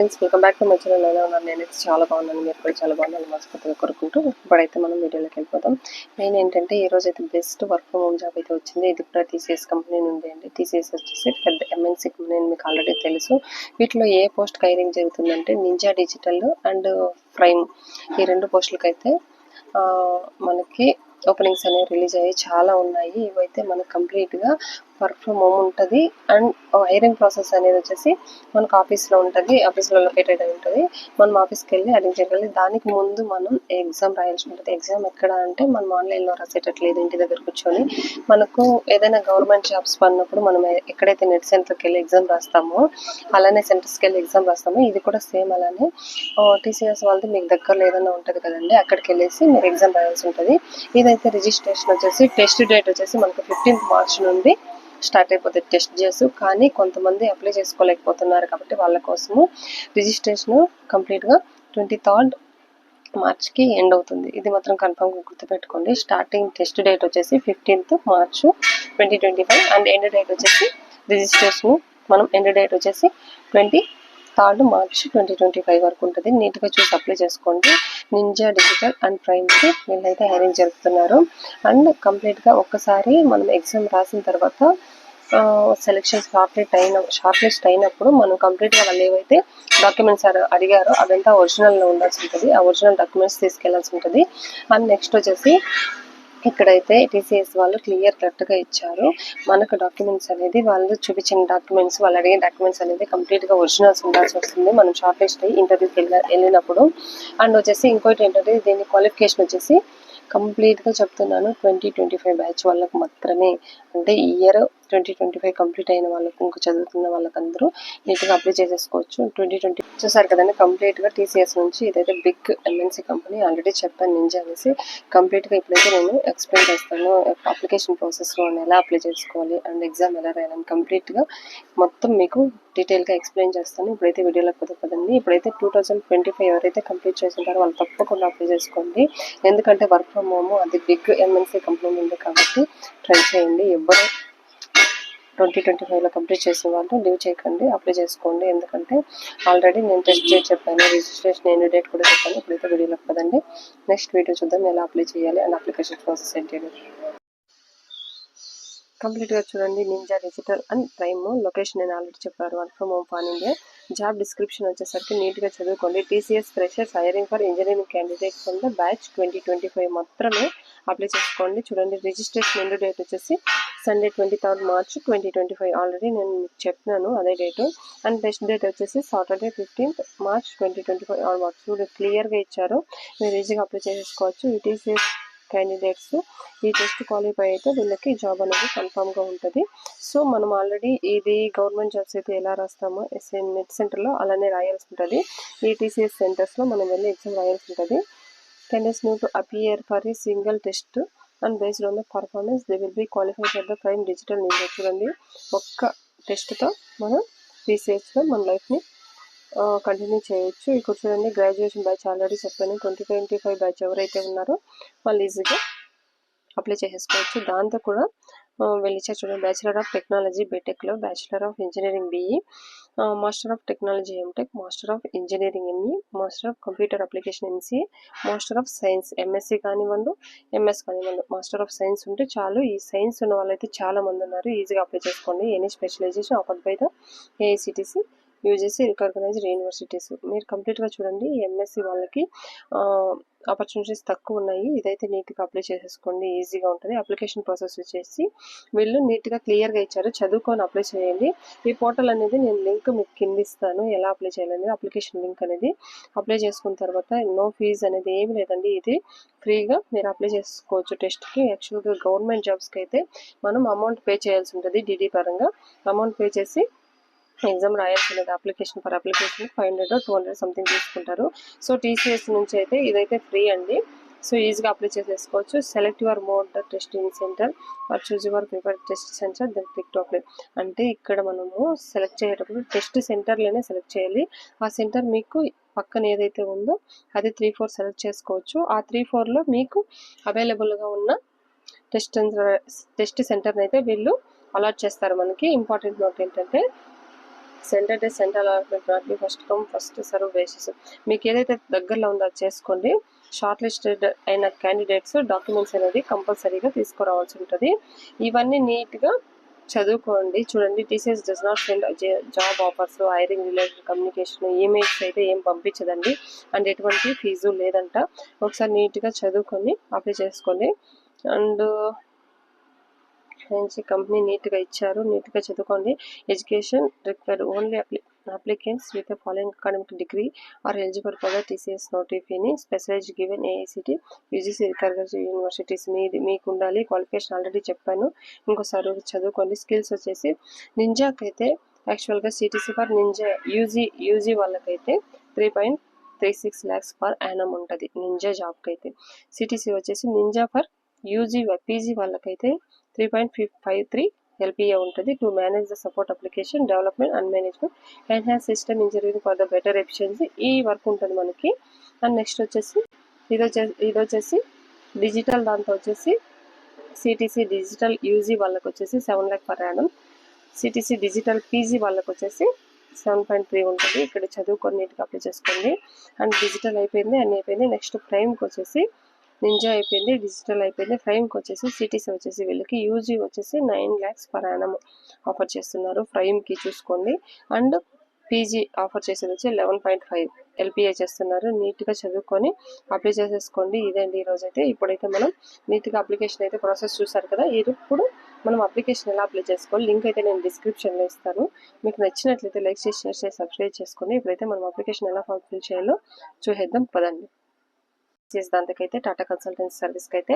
Friends, welcome back to my channel. ఎలా ఉన్నారు? నేనైతే చాలా బాగున్నాను, మీరు కూడా చాలా బాగున్నాను మనస్ఫూర్తిగా కోరుకుంటూ ఇప్పుడైతే మనం వీడియోలోకి వెళ్ళిపోతాం. మెయిన్ ఏంటంటే ఈ రోజు అయితే best work from home job అయితే వచ్చింది. ఇది కూడా టీసీఎస్ కంపెనీ నుండి అండి. టీసీఎస్ వచ్చేసి పెద్ద ఎంఎన్సీ కంపెనీ అని మీకు ఆల్రెడీ తెలుసు. వీటిలో ఏ పోస్ట్ హైరింగ్ జరుగుతుందంటే నింజా డిజిటల్ అండ్ ప్రైమ్, ఈ రెండు పోస్టులకి అయితే మనకి ఓపెనింగ్స్ అనేవి రిలీజ్ అయ్యి చాలా ఉన్నాయి. ఇవైతే మనకు కంప్లీట్గా వర్క్ ఫ్రమ్ హోమ్ ఉంటుంది. అండ్ హైరింగ్ ప్రాసెస్ అనేది వచ్చేసి మనకు ఆఫీస్లో ఉంటుంది, ఆఫీస్లో లొకేటెడ్ అయి ఉంటుంది. మనం ఆఫీస్కి వెళ్ళి అరేంజ్ చేయాలి. దానికి ముందు మనం ఎగ్జామ్ రాయాల్సి ఉంటుంది. ఎగ్జామ్ ఎక్కడ అంటే మనం ఆన్లైన్లో రాసేటట్లేదు, ఇంటి దగ్గర కూర్చొని. మనకు ఏదైనా గవర్నమెంట్ జాబ్స్ పడినప్పుడు మనం ఎక్కడైతే నెట్ సెంటర్కి వెళ్ళి ఎగ్జామ్ రాస్తామో అలానే సెంటర్స్కి వెళ్ళి ఎగ్జామ్ రాస్తామో ఇది కూడా సేమ్ అలానే టీసీఎస్ వాళ్ళది మీకు దగ్గరలో ఏదైనా ఉంటుంది కదండి, అక్కడికి వెళ్ళేసి మీరు ఎగ్జామ్ రాయాల్సి ఉంటుంది. ఇదైతే రిజిస్ట్రేషన్ వచ్చేసి టెస్ట్ డేట్ వచ్చేసి మనకు 15th March నుండి స్టార్ట్ అయిపోతుంది టెస్ట్ చేసి. కానీ కొంతమంది అప్లై చేసుకోలేకపోతున్నారు కాబట్టి వాళ్ళ కోసము రిజిస్ట్రేషన్ కంప్లీట్గా 23rd March ఎండ్ అవుతుంది. ఇది మాత్రం కన్ఫర్మ్గా గుర్తుపెట్టుకోండి. స్టార్టింగ్ టెస్ట్ డేట్ వచ్చేసి 15th March 2025 and end date వచ్చేసి రిజిస్ట్రేషన్ మనం ఎండ్ డేట్ వచ్చేసి 23rd March 2025 వరకు ఉంటుంది. నీట్గా చూసి అప్లై చేసుకోండి. నింజా డిజిటల్ అండ్ ప్రైమ్కి వీళ్ళైతే హైరింగ్ జరుపుతున్నారు. అండ్ కంప్లీట్గా ఒక్కసారి మనం ఎగ్జామ్ రాసిన తర్వాత సెలెక్షన్ షార్ట్ లిస్ట్ అయినప్పుడు మనం కంప్లీట్గా వాళ్ళు ఏవైతే డాక్యుమెంట్స్ అడిగారో అవంతా ఒరిజినల్లో ఉండాల్సి ఉంటుంది. ఆ ఒరిజినల్ డాక్యుమెంట్స్ తీసుకెళ్లాల్సి ఉంటుంది. అండ్ నెక్స్ట్ వచ్చేసి ఇక్కడైతే టీసీఎస్ వాళ్ళు క్లియర్ కట్గా ఇచ్చారు. మనకు డాక్యుమెంట్స్ అనేది వాళ్ళు చూపించిన డాక్యుమెంట్స్, వాళ్ళు అడిగే డాక్యుమెంట్స్ అనేది కంప్లీట్గా ఒరిజినల్స్ ఉండాల్సి వస్తుంది మనం షార్ట్ లిస్ట్ అయ్యి ఇంటర్వ్యూకి వెళ్ళినప్పుడు. అండ్ వచ్చేసి ఇంకోటి ఏంటంటే దీని క్వాలిఫికేషన్ వచ్చేసి కంప్లీట్గా చెప్తున్నాను 2025 బ్యాచ్ వాళ్ళకు మాత్రమే. అంటే ఈ ఇయర్ 2025 కంప్లీట్ అయిన వాళ్ళకు, ఇంకా చదువుతున్న వాళ్ళకందరూ నీట్గా అప్లై చేసేసుకోవచ్చు. 2020 చూసారు కదండి, కంప్లీట్గా టీసీఎస్ నుంచి ఇదైతే బిగ్ ఎంఎన్సీ కంపెనీ. ఆల్రెడీ చెప్పాను నింజా అనేసి. కంప్లీట్గా ఇప్పుడైతే నేను ఎక్స్ప్లెయిన్ చేస్తాను అప్లికేషన్ ప్రాసెస్లో ఎలా అప్లై చేసుకోవాలి అండ్ ఎగ్జామ్ ఎలా రాయాలని కంప్లీట్గా మొత్తం మీకు డీటెయిల్గా ఎక్స్ప్లెయిన్ చేస్తాను. ఇప్పుడైతే వీడియోలోకి పోతుందండి. ఇప్పుడైతే 2025 ఎవరైతే కంప్లీట్ చేసింటారో వాళ్ళు తప్పకుండా అప్లై చేసుకోండి. ఎందుకంటే వర్క్ ఫ్రమ్ హోమ్ అది బిగ్ ఎంఎన్సీ కంపెనీ ఉంది కాబట్టి ట్రై చేయండి. ఎవరు 2025లో కంప్లీట్ చేసిన వాళ్ళు లీవ్ చేయకండి, అప్లై చేసుకోండి. ఎందుకంటే ఆల్రెడీ నేను టెస్ట్ డేట్ చెప్పాను, రిజిస్ట్రేషన్ ఎండ్ డేట్ కూడా చెప్పాను. ఇప్పుడైతే వీడియోలోకి పదండి. నెక్స్ట్ వీడియో చూద్దాం ఎలా అప్లై చేయాలి అండ్ అప్లికేషన్ ప్రాసెస్ ఏంటి. కంప్లీట్గా చూడండి. Ninja digital and prime location నేను ఆల్రెడీ చెప్పారు, work from home fan India. Job description వచ్చేసరికి నీట్గా చదువుకోండి. TCS freshers hiring for engineering candidates from the batch 2025 మాత్రమే అప్లై చేసుకోండి. చూడండి, రిజిస్ట్రేషన్ ఎండ్ డేట్ వచ్చేసి సండే 23rd March 2025. ఆల్రెడీ నేను మీకు చెప్పినాను అదే డేటు. అండ్ టెస్ట్ డేట్ వచ్చేసి సాటర్డే 15th March 2025 ఆన్వర్డ్స్. చూడండి, క్లియర్గా ఇచ్చారు, మీరు ఈజీగా అప్లై చేసుకోవచ్చు. ఈ టీసీఎస్ క్యాండిడేట్స్ ఈ టెస్ట్ క్వాలిఫై అయితే వీళ్ళకి జాబ్ అనేది కన్ఫామ్గా ఉంటుంది. సో మనం ఆల్రెడీ ఇది గవర్నమెంట్ జాబ్స్ అయితే ఎలా రాస్తామో నెట్ సెంటర్లో అలానే రాయాల్సి ఉంటుంది. ఈ టీసీఎస్ సెంటర్స్లో మనం వెళ్ళి ఎగ్జామ్ రాయాల్సి ఉంటుంది. Candidates need to appear for a single test and based on the performance they will be qualified for the prime digital ninja. చూడండి, ఒక్క టెస్ట్తో మనం టీసీఎస్లో మన లైఫ్ని కంటిన్యూ చేయొచ్చు. ఇక్కడ చూడండి, గ్రాడ్యుయేషన్ బ్యాచ్ ఆల్రెడీ చెప్పాను. 2025 బ్యాచ్ ఎవరైతే ఉన్నారో వాళ్ళు ఈజీగా అప్లై చేసేసుకోవచ్చు. దాంతో కూడా వెళ్ళిచ్చా చూడండి, బ్యాచిలర్ ఆఫ్ టెక్నాలజీ బీటెక్లో, bachelor of engineering BE, master of technology MTech, master of engineering ME, master of computer application MCA, master of science MSc కానివ్వండి, ఎంఎస్ కానివ్వండి. మాస్టర్ ఆఫ్ సైన్స్ ఉంటే చాలు. ఈ సైన్స్ ఉన్న వాళ్ళైతే చాలా మంది ఉన్నారు, ఈజీగా అప్లై చేసుకోండి. Any specialization offered by the AICTE UGC recognized universities. మీరు కంప్లీట్గా చూడండి, ఎంఎస్సీ వాళ్ళకి ఆపర్చునిటీస్ తక్కువ ఉన్నాయి. ఇదైతే నీట్గా అప్లై చేసేసుకోండి, ఈజీగా ఉంటుంది. అప్లికేషన్ ప్రాసెస్ వచ్చేసి వీళ్ళు నీట్గా క్లియర్గా ఇచ్చారు, చదువుకొని అప్లై చేయండి. ఈ పోర్టల్ అనేది నేను లింక్ మీకు కింద ఇస్తాను, ఎలా అప్లై చేయాలనేది. అప్లికేషన్ లింక్ అనేది అప్లై చేసుకున్న తర్వాత నో ఫీజు అనేది ఏమి లేదండి, ఇది ఫ్రీగా మీరు అప్లై చేసుకోవచ్చు టెస్ట్కి. యాక్చువల్గా గవర్నమెంట్ జాబ్స్కి అయితే మనం అమౌంట్ పే చేయాల్సి ఉంటుంది. డీడీ పరంగా అమౌంట్ పే చేసి ఎగ్జామ్ రాయాల్సి ఉంటుంది. అప్లికేషన్ 500 or 200 సంథింగ్ తీసుకుంటారు. సో టీసీఎస్ నుంచి అయితే ఇదైతే ఫ్రీ అండి. సో ఈజీగా అప్లై చేసేసుకోవచ్చు. Select your mode the testing centre or choose your preferred test centre then click to apply. అంటే ఇక్కడ మనము సెలెక్ట్ చేసేటప్పుడు టెస్ట్ సెంటర్లోనే సెలెక్ట్ చేయాలి. ఆ సెంటర్ మీకు పక్కన ఏదైతే ఉందో అది 3-4 సెలెక్ట్ చేసుకోవచ్చు. ఆ 3-4లో మీకు అవైలబుల్గా ఉన్న టెస్ట్ సెంటర్ని అయితే వీళ్ళు అలాట్ చేస్తారు మనకి. ఇంపార్టెంట్ నోట్ ఏంటంటే centre days centre allotment not be first come first serve basis. మీకు ఏదైతే దగ్గరలో ఉందో అది చేసుకోండి. షార్ట్ లిస్టెడ్ అయిన క్యాండిడేట్స్ డాక్యుమెంట్స్ అనేది కంపల్సరీగా తీసుకురావాల్సి ఉంటుంది. ఇవన్నీ నీట్గా చదువుకోండి. చూడండి, TCS does not send job offers, hiring related communication, emails అయితే ఏం పంపించదండి. అండ్ ఎటువంటి ఫీజు లేదంట. ఒకసారి నీట్గా చదువుకొని అప్లై చేసుకోండి. అండ్ నుంచి కంపెనీ నీట్గా ఇచ్చారు, నీట్గా చదువుకోండి. Education required only applicants with the following academic degree are eligible for the TCS notification specialized given AICT UGC recognized universities. మీకు ఉండాలి క్వాలిఫికేషన్ ఆల్రెడీ చెప్పాను. ఇంకోసారి చదువుకోండి. స్కిల్స్ వచ్చేసి నింజాకి అయితే యాక్చువల్గా సిటీసీ ఫర్ నింజా యూజీ వాళ్ళకైతే 3.36 lakhs పర్ యానం ఉంటుంది నింజా జాబ్కి అయితే. సిటీసీ వచ్చేసి నింజా ఫర్ యూజీ పీజీ వాళ్ళకైతే 3.53 LPA ఉంటుంది. To manage the support application development and management enhance system engineering for the better efficiency ఈ వర్క్ ఉంటుంది మనకి. అండ్ నెక్స్ట్ వచ్చేసి ఇది వచ్చేసి డిజిటల్ దాంట్లో వచ్చేసి సిటీసీ డిజిటల్ యూజీ వాళ్ళకి వచ్చేసి 7 lakh per Yanam. CTC digital PG వాళ్ళకి వచ్చేసి 7.3 ఉంటుంది. ఇక్కడ చదువుకొని నీట్గా అప్లై చేసుకోండి. అండ్ డిజిటల్ అయిపోయింది, అన్నీ అయిపోయింది. నెక్స్ట్ ప్రైమ్కి వచ్చేసి నింజా అయిపోయింది, డిజిటల్ అయిపోయింది. ప్రైమ్కి వచ్చేసి సిటీసీ వచ్చేసి వీళ్ళకి యూజీ వచ్చేసి 9 lakhs పర్ యానం ఆఫర్ చేస్తున్నారు. ప్రైమ్కి చూసుకోండి. అండ్ పీజీ ఆఫర్ చేసేది వచ్చి 11.5 LPA చేస్తున్నారు. నీట్గా చదువుకొని అప్లై చేసేసుకోండి. ఇదండి ఈరోజు అయితే. ఇప్పుడైతే మనం నీట్గా అప్లికేషన్ అయితే ప్రాసెస్ చూసారు కదా. ఇప్పుడు మనం అప్లికేషన్ ఎలా అప్లై చేసుకోవాలి లింక్ అయితే నేను డిస్క్రిప్షన్లో ఇస్తాను. మీకు నచ్చినట్లయితే లైక్ చేసి షేర్ చేసి సబ్స్క్రైబ్ చేసుకోండి. ఇప్పుడైతే మనం అప్లికేషన్ ఎలా ఫిల్ చేయాలో చూసేద్దాం పదండి. దానికైతే టాటా కన్సల్టెన్సీ సర్వీస్కి అయితే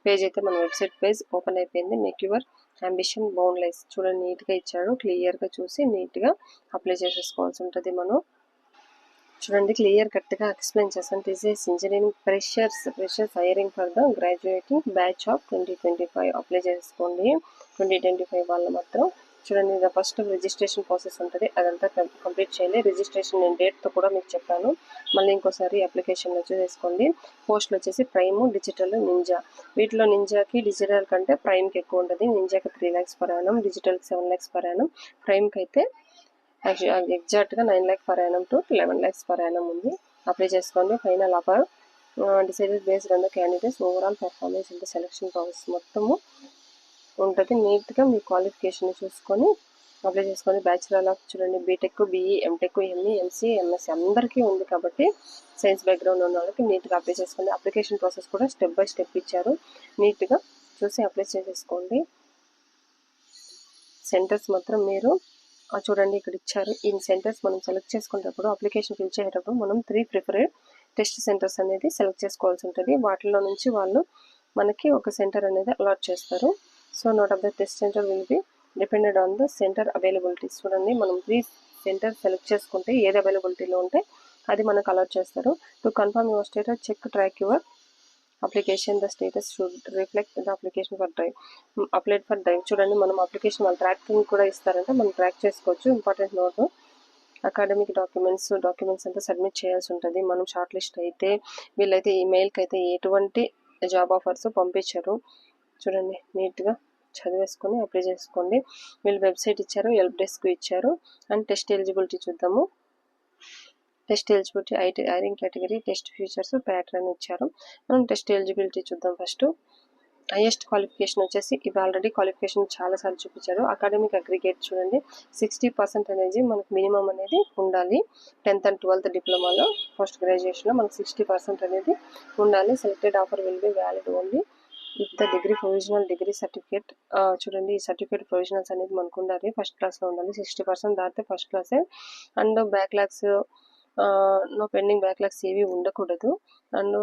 పేజ్ అయితే మన వెబ్సైట్ పేజ్ ఓపెన్ అయిపోయింది. Make your ambition boundless. చూడండి, నీట్గా ఇచ్చాడు. క్లియర్గా చూసి నీట్గా అప్లై చేసేసుకోవాల్సి ఉంటుంది. మనం చూడండి, క్లియర్ కట్గా ఎక్స్ప్లెయిన్ చేస్తాను. TCS engineering freshers hiring for the graduating batch of 2025 apply చేసుకోండి. 2025 వాళ్ళు మాత్రం చూడండి, ఇది ఫస్ట్ రిజిస్ట్రేషన్ ప్రాసెస్ ఉంటుంది. అదంతా కంప్లీట్ చేయాలి. రిజిస్ట్రేషన్ నేను డేట్తో కూడా మీకు చెప్పాను. మళ్ళీ ఇంకోసారి అప్లికేషన్లో చూసేసుకోండి. పోస్టులు వచ్చేసి ప్రైమ్, డిజిటల్, నింజా. వీటిలో నింజాకి డిజిటల్ కంటే ప్రైమ్కి ఎక్కువ ఉంటుంది. నింజాకి 3 lakhs పర్ యానం, డిజిటల్కి 7 lakhs పర్ యానం, ప్రైమ్కి అయితే ఎగ్జాక్ట్గా 9 lakh per annum to 11 lakhs per annum ఉంది. అప్లై చేసుకోండి. Final offer decided based on the candidates overall performance in the selection process మొత్తము ఉంటుంది. నీట్గా మీ క్వాలిఫికేషన్ చూసుకొని అప్లై చేసుకొని. బ్యాచులర్ ఆఫ్ చూడండి, BTech, BE, MTech, ME, MC, MSc అందరికీ ఉంది కాబట్టి సైన్స్ బ్యాక్గ్రౌండ్ ఉన్న వాళ్ళకి నీట్గా అప్లై చేసుకోండి. అప్లికేషన్ ప్రాసెస్ కూడా స్టెప్ బై స్టెప్ ఇచ్చారు. నీట్గా చూసి అప్లై చేసేసుకోండి. సెంటర్స్ మాత్రం మీరు చూడండి ఇక్కడ ఇచ్చారు. ఈ సెంటర్స్ మనం సెలెక్ట్ చేసుకునేటప్పుడు అప్లికేషన్ ఫిల్ చేసేటప్పుడు మనం 3 ప్రిఫర్డ్ టెస్ట్ సెంటర్స్ అనేది సెలెక్ట్ చేసుకోవాల్సి ఉంటుంది. వాటిలో నుంచి వాళ్ళు మనకి ఒక సెంటర్ అనేది అలాట్ చేస్తారు. So note of the test centre will be depended on the centre availability. చూడండి, మనం 3 సెంటర్ సెలెక్ట్ చేసుకుంటే ఏది అవైలబిలిటీలో ఉంటే అది మనకు అలాట్ చేస్తారు. To confirm your status check track your application the status should reflect the application for drive applied for drive. చూడండి, మనం అప్లికేషన్ వాళ్ళు ట్రాకింగ్ కూడా ఇస్తారంటే మనం ట్రాక్ చేసుకోవచ్చు. ఇంపార్టెంట్ నోట్, అకాడమిక్ డాక్యుమెంట్స్ అంతా సబ్మిట్ చేయాల్సి ఉంటుంది. మనం షార్ట్ లిస్ట్ అయితే వీళ్ళైతే ఈమెయిల్కి అయితే ఎటువంటి జాబ్ ఆఫర్స్ పంపించరు. చూడండి, నీట్గా చదివేసుకొని అప్లై చేసుకోండి. వీళ్ళు వెబ్సైట్ ఇచ్చారు, హెల్ప్ డెస్క్ ఇచ్చారు. అండ్ టెస్ట్ ఎలిజిబిలిటీ చూద్దాము. Test eligibility hiring category, test features, pattern ఇచ్చారు. మనం టెస్ట్ ఎలిజిబిలిటీ చూద్దాం. ఫస్ట్ హైయెస్ట్ క్వాలిఫికేషన్ వచ్చేసి ఇవి ఆల్రెడీ క్వాలిఫికేషన్ చాలాసార్లు చూపించారు. అకాడమిక్ అగ్రిగేట్ చూడండి, 60% అనేది మనకు మినిమం అనేది ఉండాలి. 10th and 12th డిప్లొమాలో, పోస్ట్ గ్రాడ్యుయేషన్లో మనకు 60% అనేది ఉండాలి. Selected offer will be valid only if the degree provisional degree certificate. చూడండి, ఈ సర్టిఫికేట్ ప్రొవిజనల్స్ అనేది మనకు ఉండాలి. ఫస్ట్ క్లాస్లో ఉండాలి. 60% దాటితే ఫస్ట్ క్లాసే. And backlogs no pending backlogs ఏవి ఉండకూడదు. అండ్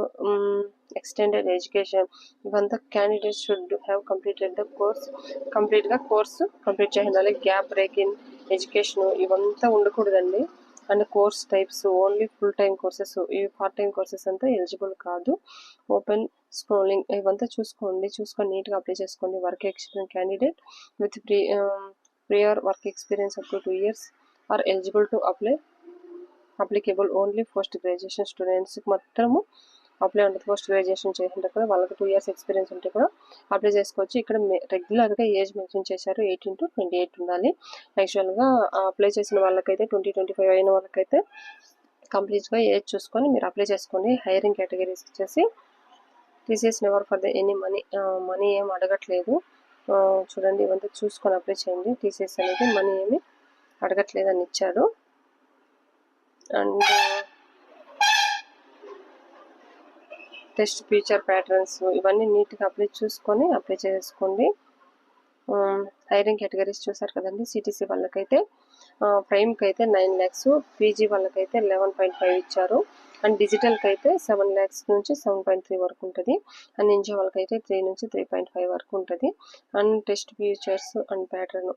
ఎక్స్టెండెడ్ ఎడ్యుకేషన్ ఇవంతా candidates should have completed the course complete చేయాలి. గ్యాప్ బ్రేక్ ఇన్ ఎడ్యుకేషన్ ఇవంతా ఉండకూడదండి. And course types only full time courses, ఇవి పార్ట్ టైం కోర్సెస్ అంతా ఎలిజిబుల్ కాదు. ఓపెన్ స్క్రోలింగ్ ఇవంతా చూసుకొని నీట్గా అప్లై చేసుకోండి. Work experience candidate with prior work experience up to 2 years are eligible to applicable only post graduation స్టూడెంట్స్కి మాత్రము apply ఉంటుంది. పోస్ట్ గ్రాడ్యుయేషన్ చేసింటారు కదా, వాళ్ళకి 2 years ఎక్స్పీరియన్స్ ఉంటే కూడా అప్లై చేసుకోవచ్చు. ఇక్కడ రెగ్యులర్గా ఏజ్ మెన్షన్ చేశారు, 18 to 28 ఉండాలి. యాక్చువల్గా అప్లై చేసిన వాళ్ళకైతే 20-25 అయిన వాళ్ళకైతే కంప్లీట్గా ఏజ్ చూసుకొని మీరు అప్లై చేసుకోండి. హైరింగ్ కేటగిరీస్ వచ్చేసి TCS never for the any money ఏం అడగట్లేదు. చూడండి, ఇవంతా చూసుకొని అప్లై చేయండి. టీసీఎస్ అనేది మనీ ఏమి అడగట్లేదని ఇచ్చాడు. అండ్ టెస్ట్ ఫీచర్ ప్యాటర్న్స్ ఇవన్నీ నీట్గా అప్లై చేసుకోండి. హైరింగ్ కేటగిరీస్ చూసారు కదండి. సిటీసీ వాళ్ళకైతే ప్రైమ్కి అయితే 9 lakhs, పీజీ వాళ్ళకైతే 11.5 ఇచ్చారు. అండ్ డిజిటల్కి అయితే 7 lakhs నుంచి 7.3 వరకు ఉంటుంది. అండ్ నింజా వాళ్ళకైతే 3 నుంచి 3.5 వరకు ఉంటుంది. And test features and pattern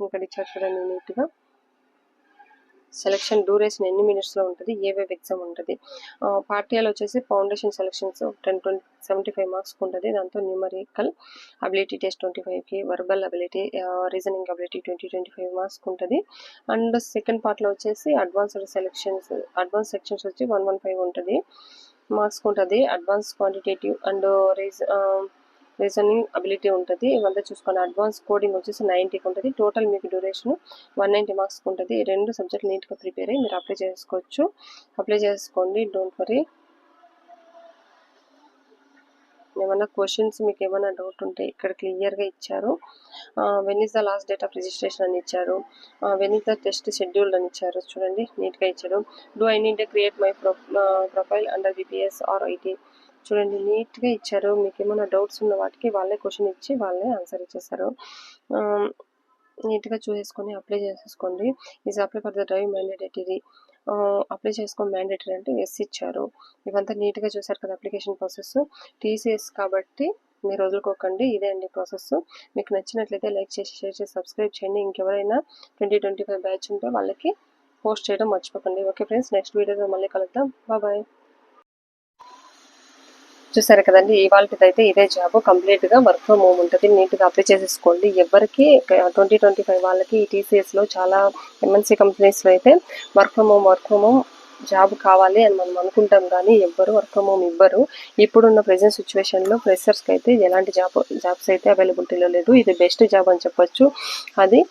ఇక్కడ ఇచ్చారు చూడండి నీట్గా. సెలక్షన్ డ్యూరేషన్ ఎన్ని మినిట్స్లో ఉంటుంది, ఏవేవి ఎగ్జామ్ ఉంటుంది. పార్టీలో వచ్చేసి ఫౌండేషన్ సెలక్షన్స్ 75 మార్క్స్కి ఉంటుంది. దాంతో న్యూమరికల్ అబిలిటీ టెస్ట్ 25కి, వర్బల్ అబిలిటీ, రీజనింగ్ అబిలిటీ 25 మార్క్స్కి ఉంటుంది. అండ్ సెకండ్ పార్ట్లో వచ్చేసి అడ్వాన్స్ సెక్షన్స్ వచ్చి 115 ఉంటుంది మార్క్స్కి ఉంటుంది. Advance quantitative and reasoning ability ఉంటుంది. ఇవంతా చూసుకొని అడ్వాన్స్ కోడింగ్ వచ్చేసి 90కి ఉంటుంది. టోటల్ మీకు డ్యూరేషన్ 190 మార్క్స్కి ఉంటుంది. 2 సబ్జెక్ట్ నీట్గా ప్రిపేర్ అయ్యి మీరు అప్లై చేసుకోవచ్చు. అప్లై చేసుకోండి, డోంట్ వరీ. ఏమైనా క్వశ్చన్స్ మీకు ఏమైనా డౌట్ ఉంటే ఇక్కడ క్లియర్గా ఇచ్చారు. When is the last date of registration అని ఇచ్చారు. When is the test scheduled అని ఇచ్చారు. చూడండి నీట్గా ఇచ్చారు. Do I need create my profile under BPS or IT. చూడండి నీట్గా ఇచ్చారు. మీకు ఏమైనా డౌట్స్ ఉన్న వాటికి వాళ్ళే క్వశ్చన్ ఇచ్చి వాళ్ళే ఆన్సర్ ఇచ్చేస్తారు. నీట్గా చూసేసుకొని అప్లై చేసేసుకోండి. Is apply for the drive mandatory. Apply చేసుకో మ్యాండేటరీ అంటే ఎస్ ఇచ్చారు. ఇవంతా నీట్గా చూసారు కదా అప్లికేషన్ ప్రాసెస్. TCS కాబట్టి మీరు వదులుకోకండి. ఇదే అండి ప్రాసెస్. మీకు నచ్చినట్లయితే లైక్ చేసి, షేర్ చేసి, సబ్స్క్రైబ్ చేయండి. ఇంకెవరైనా 2025 బ్యాచ్ ఉంటే వాళ్ళకి పోస్ట్ చేయడం మర్చిపోకండి. ఓకే ఫ్రెండ్స్, నెక్స్ట్ వీడియోలో మళ్ళీ కలుద్దాం. బాయ్. చూసారు కదండి, ఇవాళైతే ఇదే జాబ్. కంప్లీట్గా వర్క్ ఫ్రమ్ హోమ్ ఉంటుంది. నీట్గా అప్లై చేసేసుకోండి. ఎవరికి 2025 వాళ్ళకి ఈ TCSలో చాలా MNC కంపెనీస్లో అయితే వర్క్ ఫ్రమ్ హోమ్ జాబ్ కావాలి అని మనం అనుకుంటాం, కానీ ఎవ్వరు వర్క్ ఫ్రమ్ హోమ్ ఇవ్వరు. ఇప్పుడున్న ప్రెజెంట్ సిచ్యువేషన్లో ఫ్రెషర్స్కి అయితే ఎలాంటి జాబ్స్ అయితే అవైలబిలిటీలో లేదు. ఇది బెస్ట్ జాబ్ అని చెప్పొచ్చు. అది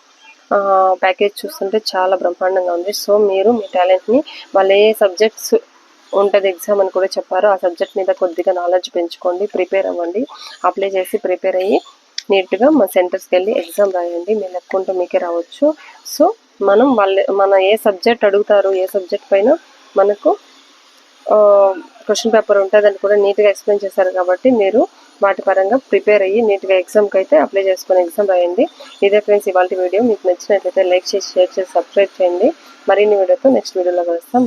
ప్యాకేజ్ చూస్తుంటే చాలా బ్రహ్మాండంగా ఉంది. సో మీరు మీ టాలెంట్ని వాళ్ళు ఏ సబ్జెక్ట్స్ ఉంటుంది ఎగ్జామ్ అని కూడా చెప్పారు. ఆ సబ్జెక్ట్ మీద కొద్దిగా నాలెడ్జ్ పెంచుకోండి, ప్రిపేర్ అవ్వండి. అప్లై చేసి ప్రిపేర్ అయ్యి నీట్గా మన సెంటర్స్కి వెళ్ళి ఎగ్జామ్ రాయండి. మీరు లెక్కుంటే మీకే రావచ్చు. సో మన ఏ సబ్జెక్ట్ అడుగుతారు, ఏ సబ్జెక్ట్ పైన మనకు క్వశ్చన్ పేపర్ ఉంటుందని కూడా నీట్గా ఎక్స్ప్లెయిన్ చేశారు. కాబట్టి మీరు వాటి పరంగా ప్రిపేర్ అయ్యి నీట్గా ఎగ్జామ్కి అయితే అప్లై చేసుకుని ఎగ్జామ్ రాయండి. ఇదే ఫ్రెండ్స్ ఇవాళ వీడియో. మీకు నచ్చినట్లయితే లైక్ చేసి, షేర్ చేసి, సబ్స్క్రైబ్ చేయండి. మరిన్ని వీడియోతో నెక్స్ట్ వీడియోలో కలుస్తాం.